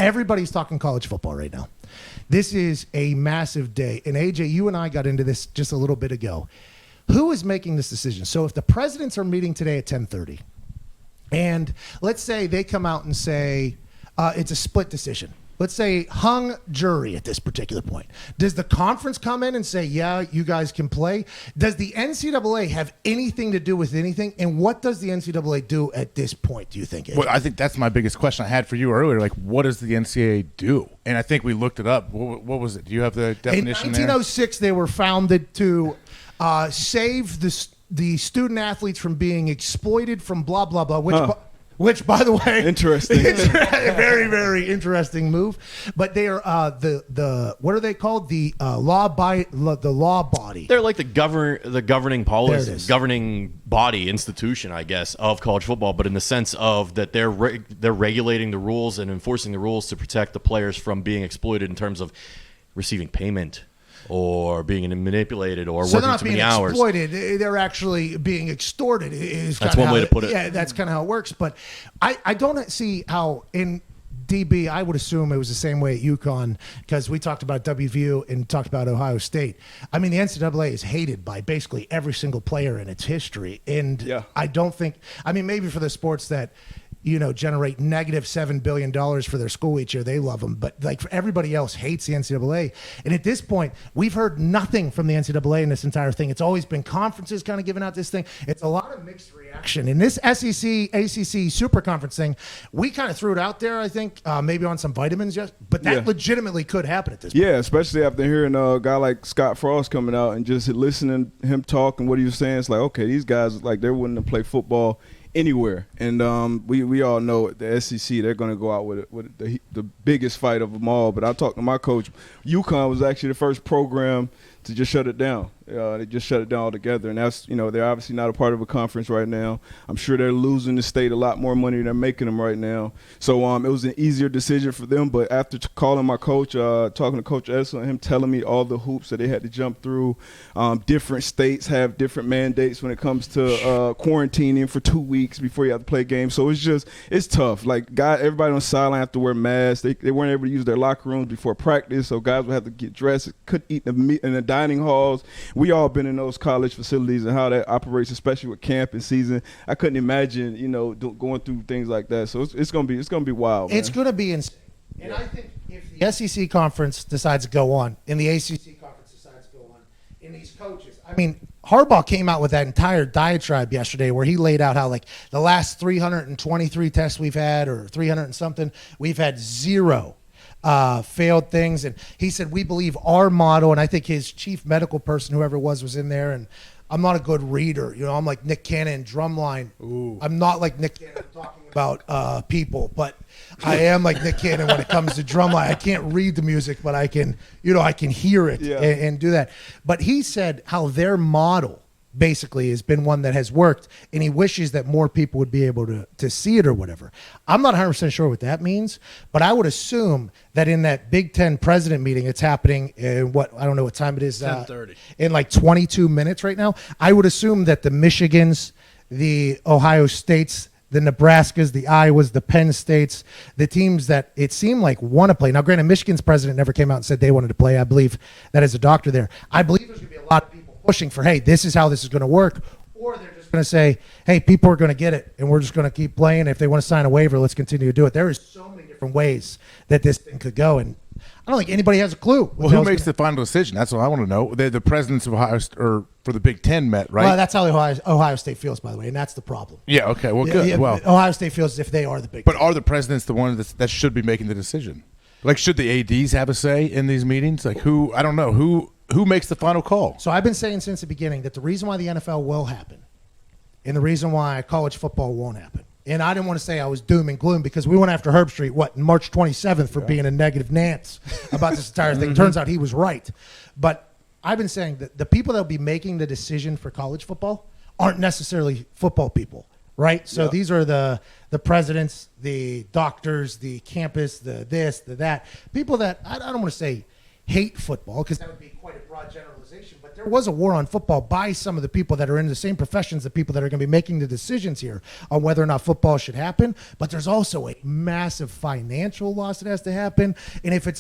everybody's talking college football right now. This is a massive day. And AJ, you and I got into this just a little bit ago. Who is making this decision? So if the presidents are meeting today at 10:30, and let's say they come out and say it's a split decision. Let's say hung jury at this particular point. Does the conference come in and say, yeah, you guys can play? Does the NCAA have anything to do with anything? And what does the NCAA do at this point, do you think? Well, I think that's my biggest question I had for you earlier. Like, what does the NCAA do? And I think we looked it up. What was it? Do you have the definition there? In 1906, they were founded to save the student athletes from being exploited from blah, blah, blah, which, by the way, interesting. It's a very, very interesting move. But they are the what are they called? The law body. They're like the governing policy, governing body institution, I guess, of college football. But in the sense of that they're regulating the rules and enforcing the rules to protect the players from being exploited in terms of receiving payment or being manipulated or working too many hours. So they're not being exploited. They're actually being extorted. That's one way to put it. Yeah, that's kind of how it works. But I don't see how in DB, I would assume it was the same way at UConn because we talked about WVU and talked about Ohio State. I mean, the NCAA is hated by basically every single player in its history. And I don't think – I mean, maybe for the sports that – generate negative $7 billion for their school each year. They love them. But like for everybody else hates the NCAA. And at this point, we've heard nothing from the NCAA in this entire thing. It's always been conferences kind of giving out this thing. It's a lot of mixed reaction. In this SEC, ACC super conference thing, we kind of threw it out there, I think, maybe on some vitamins, but that legitimately could happen at this point. Yeah, especially after hearing a guy like Scott Frost coming out and just listening to him talk and what he was saying. It's like, okay, these guys, like, they're willing to play football anywhere, and we all know the SEC, they're going to go out with the biggest fight of them all. But I talked to my coach. UConn was actually the first program to just shut it down. They just shut it down altogether, and that's they're obviously not a part of a conference right now. I'm sure they're losing the state a lot more money than they're making them right now. So it was an easier decision for them. But after calling my coach, talking to Coach Essel, and him telling me all the hoops that they had to jump through, different states have different mandates when it comes to quarantining for 2 weeks before you have to play games. So it's tough. Like everybody on the sideline have to wear masks. They weren't able to use their locker rooms before practice, so guys would have to get dressed. Couldn't eat in the dining halls. We all been in those college facilities and how that operates, especially with camp and season. I couldn't imagine, going through things like that. So it's gonna be wild. It's gonna be insane. And I think if the SEC conference decides to go on, and the ACC conference decides to go on, and these coaches, I mean, Harbaugh came out with that entire diatribe yesterday where he laid out how like the last 323 tests we've had, or 300 and something, we've had zero failed things. And he said, we believe our model, and I think his chief medical person, whoever it was in there, and I'm not a good reader. I'm like Nick Cannon, drumline. Ooh. I'm not like Nick Cannon talking about people, but I am like Nick Cannon when it comes to drumline. I can't read the music, but I can, I can hear it and do that. But he said how their model basically has been one that has worked, and he wishes that more people would be able to see it or whatever. I'm not 100% sure what that means, but I would assume that in that Big Ten president meeting, it's happening in I don't know what time it is. 10:30. In like 22 minutes right now. I would assume that the Michigans, the Ohio States, the Nebraskas, the Iowas, the Penn States, the teams that it seemed like want to play. Now, granted, Michigan's president never came out and said they wanted to play. I believe that is a doctor there. I believe there's going to be a lot of people pushing for, hey, this is how this is going to work. Or they're just going to say, hey, people are going to get it, and we're just going to keep playing. If they want to sign a waiver, let's continue to do it. There is so many different ways that this thing could go, and I don't think anybody has a clue. Well, who makes the final decision? That's what I want to know. The presidents of Ohio or for the Big Ten met, right? Well, that's how Ohio State feels, by the way, and that's the problem. Yeah, okay, well, good. Yeah, well, Ohio State feels as if they are the Big Ten. Ten. But are the presidents the ones that should be making the decision? Like, should the ADs have a say in these meetings? Like, I don't know, who makes the final call? So I've been saying since the beginning that the reason why the NFL will happen and the reason why college football won't happen, and I didn't want to say I was doom and gloom because we went after Herb Street, March 27th for being a negative Nance about this entire thing. Turns out he was right. But I've been saying that the people that will be making the decision for college football aren't necessarily football people, right? So these are the presidents, the doctors, the campus, the this, the that. People that, I don't want to say hate football, because that would be quite a broad generalization, but there was a war on football by some of the people that are in the same professions, the people that are going to be making the decisions here on whether or not football should happen. But there's also a massive financial loss that has to happen. And if the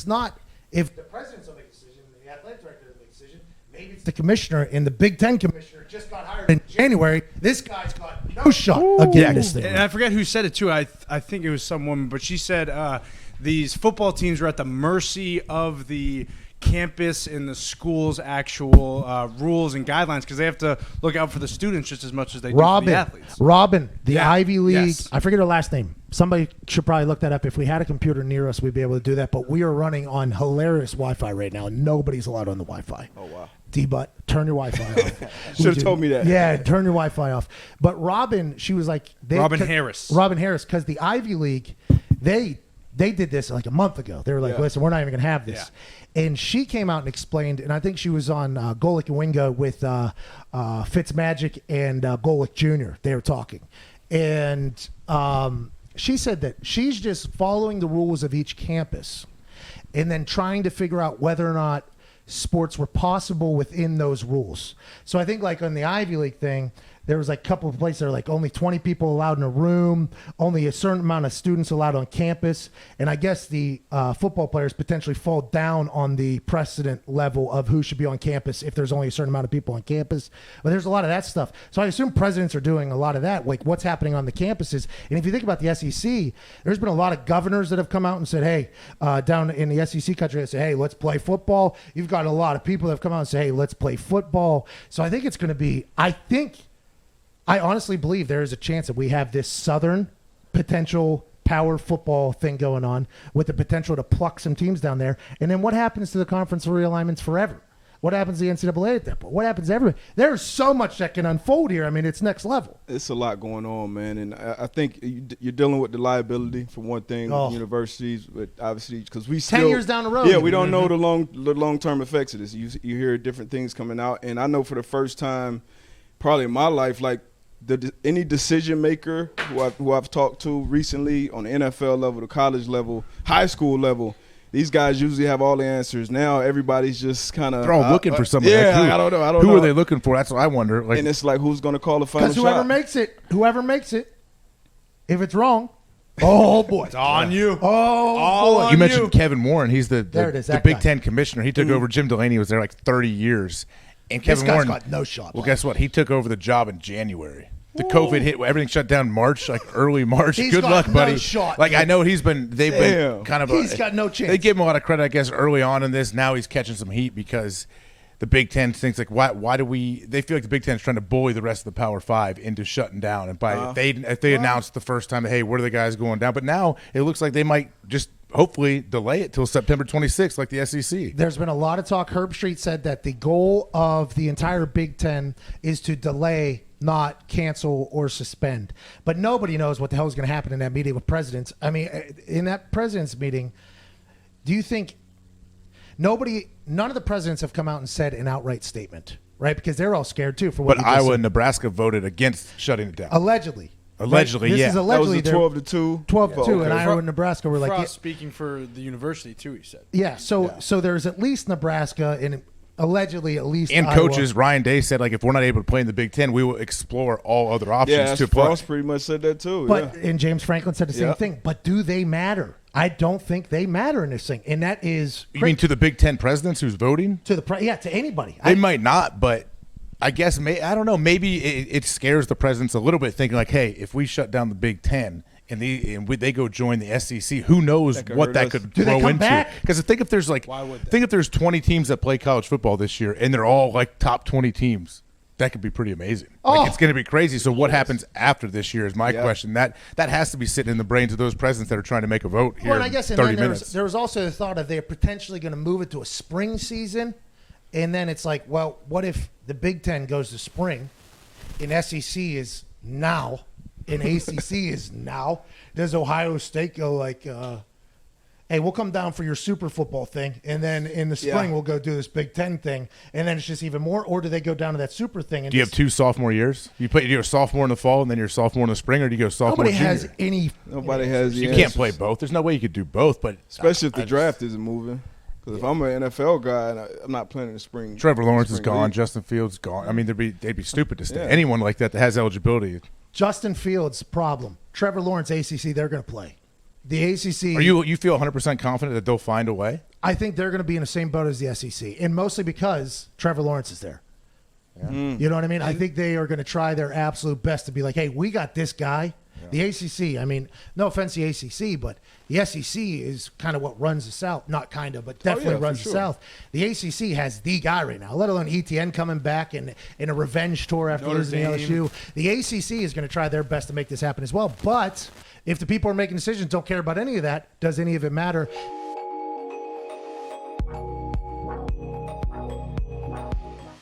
president's will make a decision, the athletic director will make a decision, maybe it's the commissioner, and the Big Ten commissioner just got hired in January. This guy's got no shot against this thing. And I forget who said it too. I think it was some woman, but she said these football teams are at the mercy of the campus and the school's actual rules and guidelines, because they have to look out for the students just as much as they do for the athletes. Robin, the Ivy League. Yes. I forget her last name. Somebody should probably look that up. If we had a computer near us, we'd be able to do that. But we are running on hilarious Wi-Fi right now. Nobody's allowed on the Wi-Fi. Oh, wow. D-Butt, turn your Wi-Fi off. Should have told me that. Yeah, turn your Wi-Fi off. But Robin, she was like... Robin Harris, because the Ivy League, they did this like a month ago. They were like, listen, we're not even going to have this. Yeah. And she came out and explained, and I think she was on Golick and Wingo with Fitzmagic and Golick Jr. They were talking. And she said that she's just following the rules of each campus and then trying to figure out whether or not sports were possible within those rules. So I think like on the Ivy League thing, there was like a couple of places that are like only 20 people allowed in a room, only a certain amount of students allowed on campus. And I guess the football players potentially fall down on the precedent level of who should be on campus if there's only a certain amount of people on campus. But there's a lot of that stuff. So I assume presidents are doing a lot of that, like what's happening on the campuses. And if you think about the SEC, there's been a lot of governors that have come out and said, hey, down in the SEC country, they say, hey, let's play football. You've got a lot of people that have come out and say, hey, let's play football. So I think it's going to be, I honestly believe there is a chance that we have this Southern potential power football thing going on with the potential to pluck some teams down there. And then what happens to the conference realignments forever? What happens to the NCAA at that point? What happens to everybody? There's so much that can unfold here. I mean, it's next level. It's a lot going on, man. And I think you're dealing with the liability, for one thing, universities, but obviously, because we still 10 years down the road. Yeah, we don't know the long-term effects of this. You hear different things coming out. And I know for the first time probably in my life, like, any decision maker who I've talked to recently on the NFL level, the college level, high school level, these guys usually have all the answers. Now everybody's just kind of they're all looking for somebody. Yeah, like I don't know. Who are they looking for? That's what I wonder. Like, and it's like, who's going to call the final shot? Because whoever makes it, if it's wrong, oh boy, it's on you. Oh boy. You mentioned Kevin Warren. He's the Big guy. Ten commissioner. He took over. Jim Delaney was there like 30 years. And This Kevin guy's Warren got no shot. Well, guess what? He took over the job in January. The COVID hit, everything shut down March, like early March. He's Good got luck, no buddy. shot, like dude. I know they've been kind of. He's got no chance. They give him a lot of credit, I guess, early on in this. Now he's catching some heat because the Big Ten thinks like, why do we? They feel like the Big Ten is trying to bully the rest of the Power Five into shutting down. And if they announced the first time that, hey, where are the guys going down? But now it looks like they might just hopefully delay it till September 26th, like the SEC. There's been a lot of talk. Herb Street said that the goal of the entire Big Ten is to delay, not cancel or suspend. But nobody knows what the hell is going to happen in that meeting with presidents. I mean, in that president's meeting, do you think none of the presidents have come out and said an outright statement, right? Because they're all scared too. But Iowa and Nebraska voted against shutting it down. Allegedly. Allegedly, right? yeah. This is allegedly that was the 12-2. 12-2, and Iowa and Nebraska were like... Frost speaking for the university, too, he said. Yeah, so there's at least Nebraska and allegedly at least and Iowa. Coaches, Ryan Day said, like, if we're not able to play in the Big Ten, we will explore all other options to play. Frost pretty much said that too. And James Franklin said the same thing. But do they matter? I don't think they matter in this thing, and that is. You mean to the Big Ten presidents who's voting? To anybody. They might not, but I guess I don't know. Maybe it scares the presidents a little bit, thinking like, hey, if we shut down the Big Ten and they go join the SEC, who knows what that could grow into? Because think if there's 20 teams that play college football this year, and they're all like top 20 teams. That could be pretty amazing. Like, it's going to be crazy. So what happens after this year is my question. That has to be sitting in the brains of those presidents that are trying to make a vote here. Well, and I guess 30 minutes. There was also the thought of they're potentially going to move it to a spring season, and then it's like, well, what if the Big Ten goes to spring, and SEC is now, and ACC is now? Does Ohio State go like, hey, we'll come down for your super football thing, and then in the spring we'll go do this Big Ten thing, and then it's just even more? Or do they go down to that super thing? And do you have 2 sophomore years? You do a sophomore in the fall and then you're sophomore in the spring, or do you go sophomore junior? Nobody has. You can't play both. There's no way you could do both. But especially if the draft isn't moving. Because if I'm an NFL guy and I'm not playing in the spring, Trevor Lawrence is spring gone. league. Justin Fields is gone. I mean, they'd be stupid to stay. Yeah. Anyone like that has eligibility. Justin Fields, problem. Trevor Lawrence, ACC, they're going to play. The ACC. Are you feel 100% confident that they'll find a way? I think they're going to be in the same boat as the SEC, and mostly because Trevor Lawrence is there. Yeah. You know what I mean? I think they are going to try their absolute best to be like, hey, we got this guy. The ACC, I mean, no offense to the ACC, but the SEC is kind of what runs the South. Not kind of, but definitely runs the South. The ACC has the guy right now, let alone ETN coming back in a revenge tour after losing to LSU. The ACC is going to try their best to make this happen as well. But if the people who are making decisions don't care about any of that, does any of it matter?